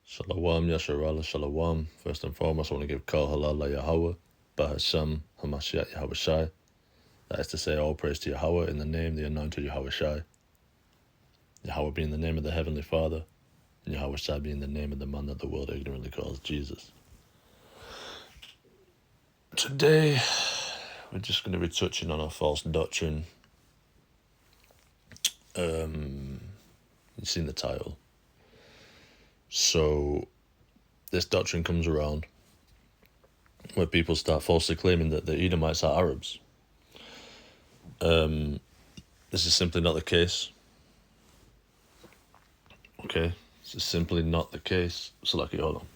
Shalom, Yasharallah, Shalom. First and foremost, I want to give Kol Halal Yahweh, Bahasham, Hamashiach Yahweh Shai. That is to say, all praise to Yahweh in the name, the anointed Yahweh Shai. Yahweh being the name of the Heavenly Father, and Yahweh Shai being the name of the man that the world ignorantly calls Jesus. Today, we're just going to be touching on a false doctrine. You've seen the title. So, this doctrine comes around where people start falsely claiming that the Edomites are Arabs. This is simply not the case. Okay, this is simply not the case. Salaki, hold on.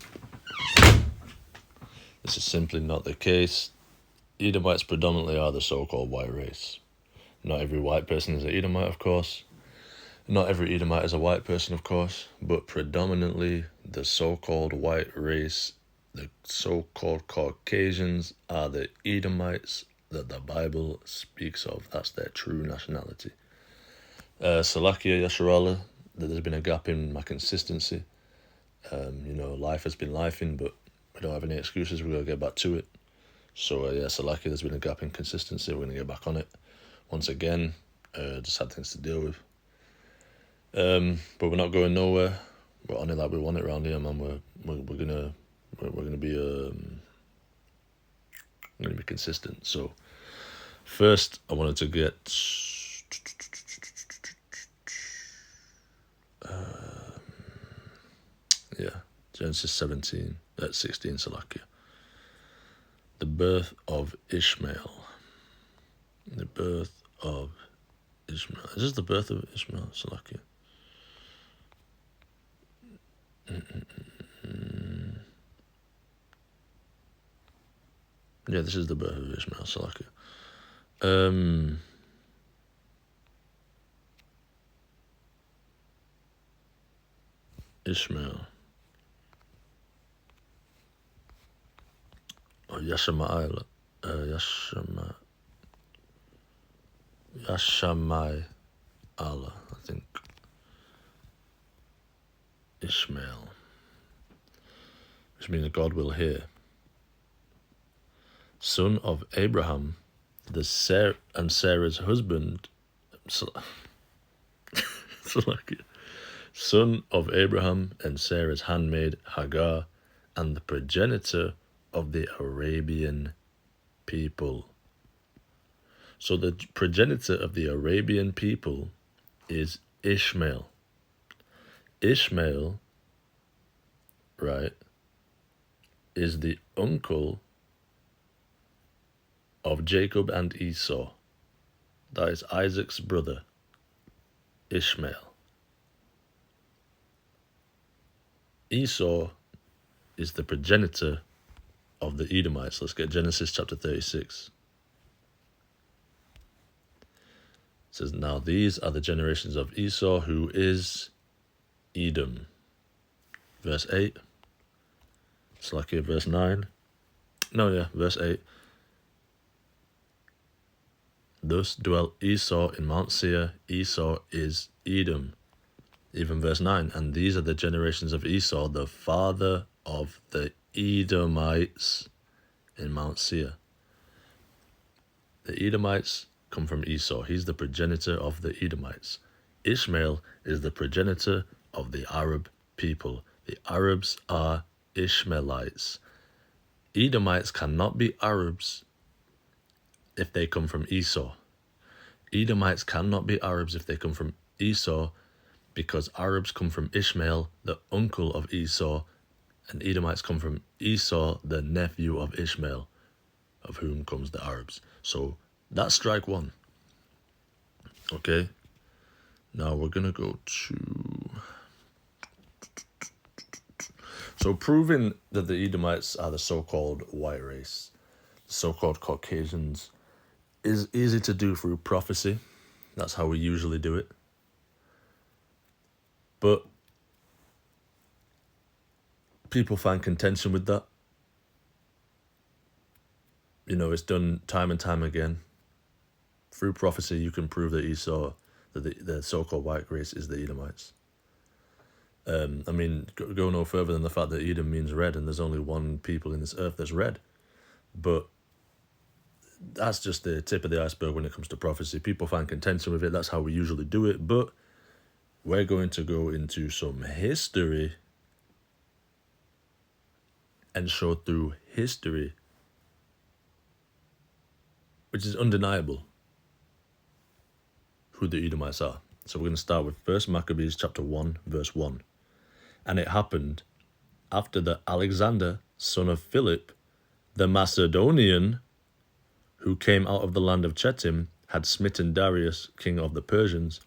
This is simply not the case. Edomites predominantly are the so-called white race. Not every white person is an Edomite, of course. Not every Edomite is a white person, of course. But predominantly, the so-called white race, the so-called Caucasians, are the Edomites that the Bible speaks of. That's their true nationality. Salakia Yasharallah, that there's been a gap in my consistency. Life has been lifing, but we don't have any excuses. We're going to get back to it. So, Salakia, there's been a gap in consistency. We're going to get back on it. Once again, just had things to deal with. But we're not going nowhere. We're on it like we want it around here, man. We're gonna be consistent. So, first, I wanted to get Genesis 16, Salakia. The birth of Ishmael. The birth of Ishmael. Is this the birth of Ishmael, Salakia? Yeah, this is the birth of Ishmael, Salakia. Ishmael. Or Yashamai. Yashamai Allah, I think. Ishmael. Which means God will hear. Son of Abraham, and Sarah's husband. Son of Abraham and Sarah's handmaid Hagar, and the progenitor of the Arabian people. So the progenitor of the Arabian people is Ishmael. Ishmael, right, is the uncle of Jacob and Esau. That is Isaac's brother, Ishmael. Esau is the progenitor of the Edomites. Let's get Genesis chapter 36. It says, now these are the generations of Esau, who is Edom. Verse 8. It's like here, verse 9. Verse 8. Thus dwelt Esau in Mount Seir. Esau is Edom. Even verse 9. And these are the generations of Esau, the father of the Edomites in Mount Seir. The Edomites come from Esau. He's the progenitor of the Edomites. Ishmael is the progenitor of the Arab people. The Arabs are Ishmaelites. Edomites cannot be Arabs if they come from Esau. Edomites cannot be Arabs if they come from Esau, because Arabs come from Ishmael, the uncle of Esau, and Edomites come from Esau, the nephew of Ishmael, of whom comes the Arabs. So that's strike one. Okay? Now we're going to go to... So proving that the Edomites are the so-called white race, the so-called Caucasians, is easy to do through prophecy. That's how we usually do it. But people find contention with that. It's done time and time again. Through prophecy, you can prove that Esau, that the so-called white race is the Edomites. I mean, go no further than the fact that Edom means red, and there's only one people in this earth that's red. But that's just the tip of the iceberg when it comes to prophecy. People find contention with it. That's how we usually do it. But we're going to go into some history and show through history, which is undeniable, who the Edomites are. So we're going to start with 1 Maccabees chapter 1, verse 1. And it happened after that Alexander, son of Philip, the Macedonian, who came out of the land of Chetim, had smitten Darius, king of the Persians,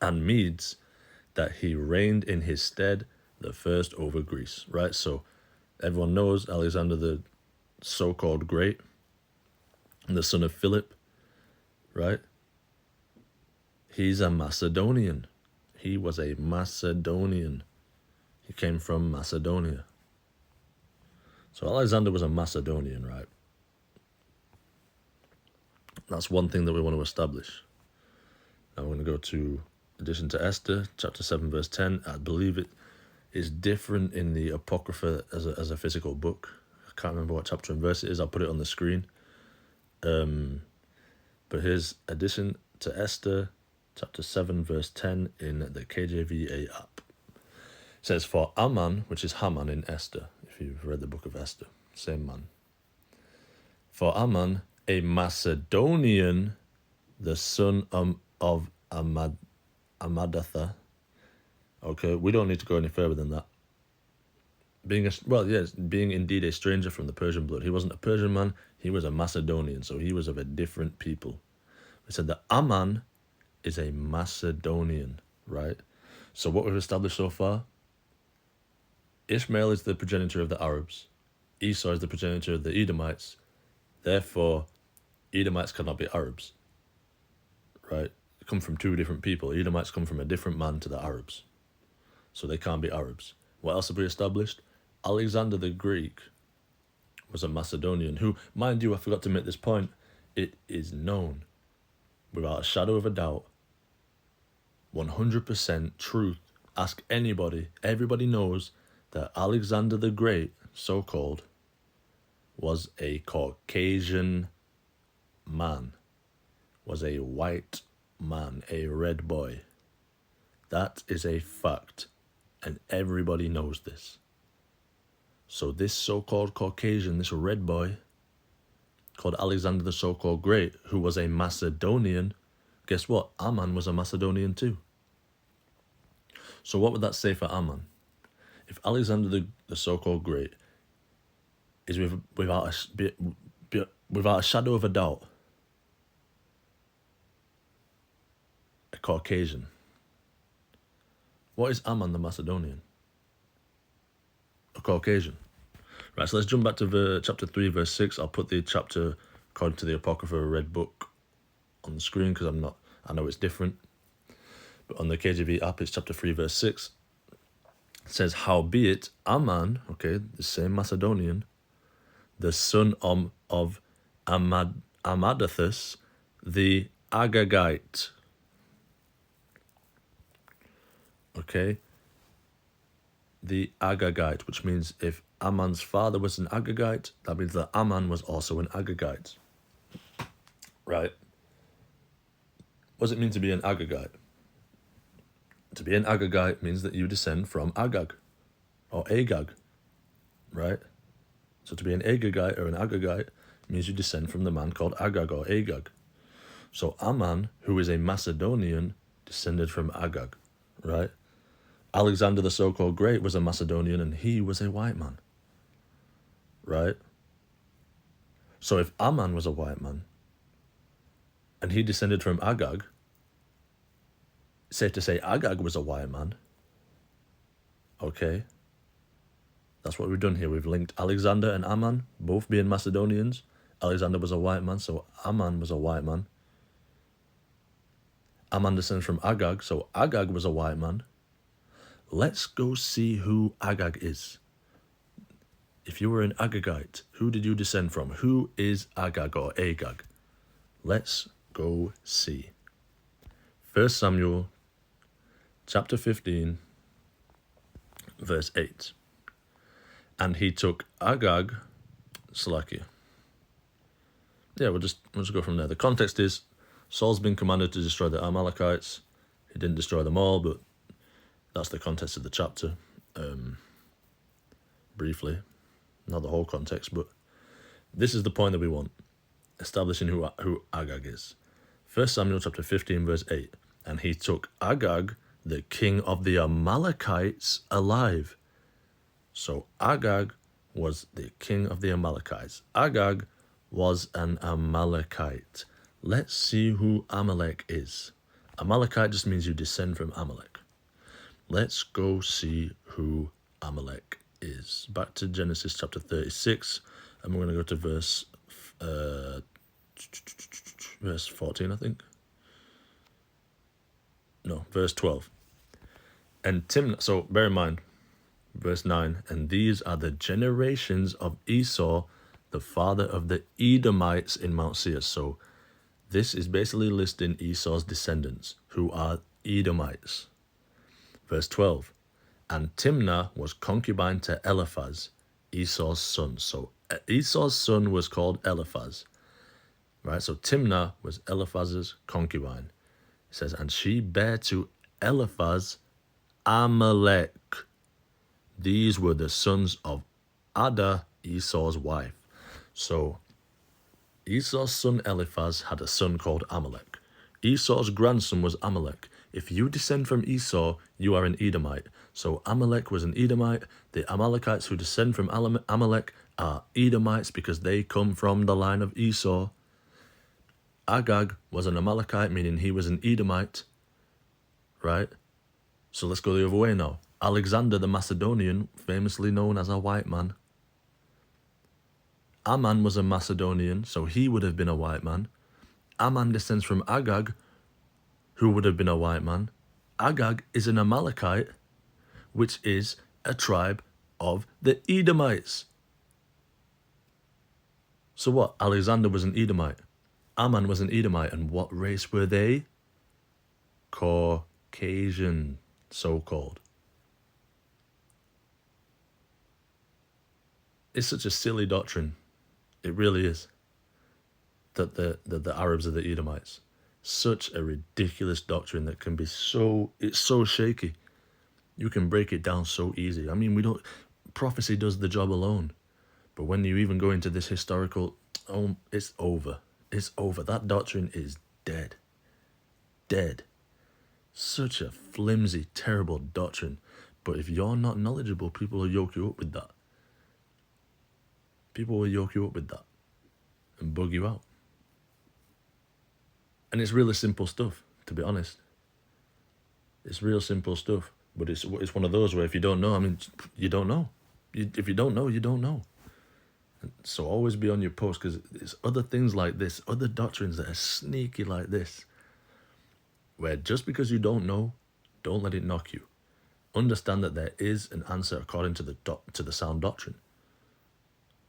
and Medes, that he reigned in his stead the first over Greece. Right? So everyone knows Alexander the so-called Great, the son of Philip, right? He's a Macedonian. He was a Macedonian. He came from Macedonia. So Alexander was a Macedonian, right? That's one thing that we want to establish. Now we're going to go to Addition to Esther, chapter 7, verse 10. I believe it is different in the Apocrypha as a physical book. I can't remember what chapter and verse it is. I'll put it on the screen. But here's Addition to Esther, chapter 7, verse 10 in the KJVA app. It says, for Aman, which is Haman in Esther, if you've read the book of Esther, same man. For Aman, a Macedonian, the son of Amadatha. Okay, we don't need to go any further than that. Being indeed a stranger from the Persian blood. He wasn't a Persian man, he was a Macedonian, so he was of a different people. We said that Aman is a Macedonian, right? So what we've established so far, Ishmael is the progenitor of the Arabs. Esau is the progenitor of the Edomites. Therefore, Edomites cannot be Arabs, right? They come from two different people. Edomites come from a different man to the Arabs. So they can't be Arabs. What else have we established? Alexander the Greek was a Macedonian who, mind you, I forgot to make this point, it is known without a shadow of a doubt, 100% truth. Ask anybody. Everybody knows that Alexander the Great, so-called, was a Caucasian man, was a white man, a red boy. That is a fact, and everybody knows this. So this so-called Caucasian, this red boy, called Alexander the so-called Great, who was a Macedonian, guess what? Aman was a Macedonian too. So what would that say for Aman? If Alexander the so-called Great is without a shadow of a doubt a Caucasian, what is Aman the Macedonian? A Caucasian. Right, so let's jump back to chapter 3, verse 6. I'll put the chapter according to the Apocrypha Red Book on the screen because I know it's different. But on the KJV app, it's chapter 3, verse 6. It says, howbeit Aman, okay, the same Macedonian, the son of Amadathus, the Agagite. Okay, the Agagite, which means if Aman's father was an Agagite, that means that Aman was also an Agagite. Right? What does it mean to be an Agagite? To be an Agagite means that you descend from Agag, or Agag, right? So to be an Agagite or an Agagite means you descend from the man called Agag or Agag. So Aman, who is a Macedonian, descended from Agag, right? Alexander the so-called Great was a Macedonian and he was a white man, right? So if Aman was a white man and he descended from Agag, safe to say Agag was a white man, okay? That's what we've done here. We've linked Alexander and Aman, both being Macedonians. Alexander was a white man, so Aman was a white man. Aman descends from Agag, so Agag was a white man. Let's go see who Agag is. If you were an Agagite, who did you descend from? Who is Agag or Agag? Let's go see. 1 Samuel chapter 15, verse 8. And he took Agag, Salakia. Yeah, we'll just go from there. The context is Saul's been commanded to destroy the Amalekites. He didn't destroy them all, but that's the context of the chapter. Briefly, not the whole context, but this is the point that we want, establishing who Agag is. 1 Samuel chapter 15, verse 8. And he took Agag, the king of the Amalekites, alive. So Agag was the king of the Amalekites. Agag was an Amalekite. Let's see who Amalek is. Amalekite just means you descend from Amalek. Let's go see who Amalek is. Back to Genesis chapter 36, and we're going to go to verse 14, I think. No, verse 12. And Timnah, so bear in mind, verse 9, and these are the generations of Esau, the father of the Edomites in Mount Seir. So this is basically listing Esau's descendants, who are Edomites. Verse 12, and Timnah was concubine to Eliphaz, Esau's son. So Esau's son was called Eliphaz, right? So Timnah was Eliphaz's concubine. It says, and she bare to Eliphaz Amalek. These were the sons of Ada, Esau's wife. So Esau's son Eliphaz had a son called Amalek. Esau's grandson was Amalek. If you descend from Esau, you are an Edomite. So Amalek was an Edomite. The Amalekites who descend from Amalek are Edomites because they come from the line of Esau. Agag was an Amalekite, meaning he was an Edomite, right? So let's go the other way now. Alexander the Macedonian, famously known as a white man. Ammon was a Macedonian, so he would have been a white man. Ammon descends from Agag, who would have been a white man. Agag is an Amalekite, which is a tribe of the Edomites. So what? Alexander was an Edomite. Ammon was an Edomite. And what race were they? Caucasian, so-called. It's such a silly doctrine. It really is. That the Arabs are the Edomites. Such a ridiculous doctrine that can be it's so shaky. You can break it down so easy. I mean, prophecy does the job alone. But when you even go into this historical, it's over. It's over. That doctrine is dead. Dead. Such a flimsy, terrible doctrine. But if you're not knowledgeable, people will yoke you up with that. People will yoke you up with that and bug you out. And it's really simple stuff, to be honest. It's real simple stuff. But it's one of those where if you don't know, I mean, you don't know. If you don't know, you don't know. So always be on your post, because there's other things like this, other doctrines that are sneaky like this, where just because you don't know, don't let it knock you. Understand that there is an answer according to the sound doctrine.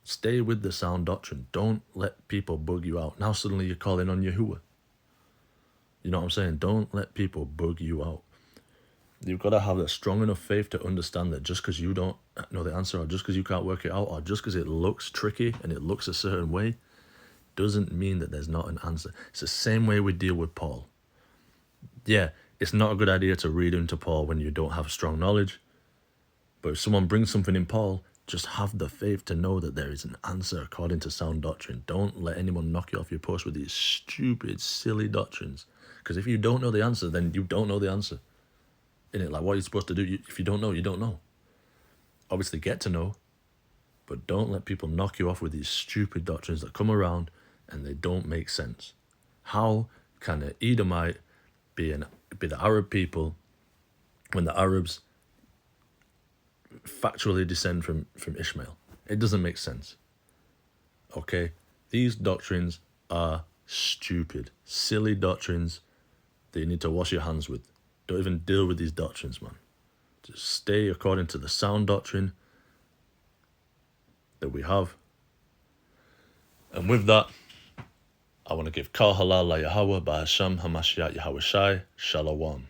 Stay with the sound doctrine. Don't let people bug you out. Now suddenly you're calling on Yahuwah. You know what I'm saying? Don't let people bug you out. You've got to have a strong enough faith to understand that just because you don't know the answer, or just because you can't work it out, or just because it looks tricky and it looks a certain way, doesn't mean that there's not an answer. It's the same way we deal with Paul. Yeah, it's not a good idea to read into Paul when you don't have strong knowledge. But if someone brings something in Paul, just have the faith to know that there is an answer according to sound doctrine. Don't let anyone knock you off your post with these stupid, silly doctrines. Because if you don't know the answer, then you don't know the answer. Innit? Like, what are you supposed to do? If you don't know, you don't know. Obviously, get to know. But don't let people knock you off with these stupid doctrines that come around and they don't make sense. How can an Edomite be the Arab people when the Arabs factually descend from Ishmael? It doesn't make sense. Okay? These doctrines are stupid, silly doctrines that you need to wash your hands with. Don't even deal with these doctrines, man. Just stay according to the sound doctrine that we have. And with that, I want to give Kal Halal La Yahweh by Hashem HaMashiach Yahweh Shai. Shalom.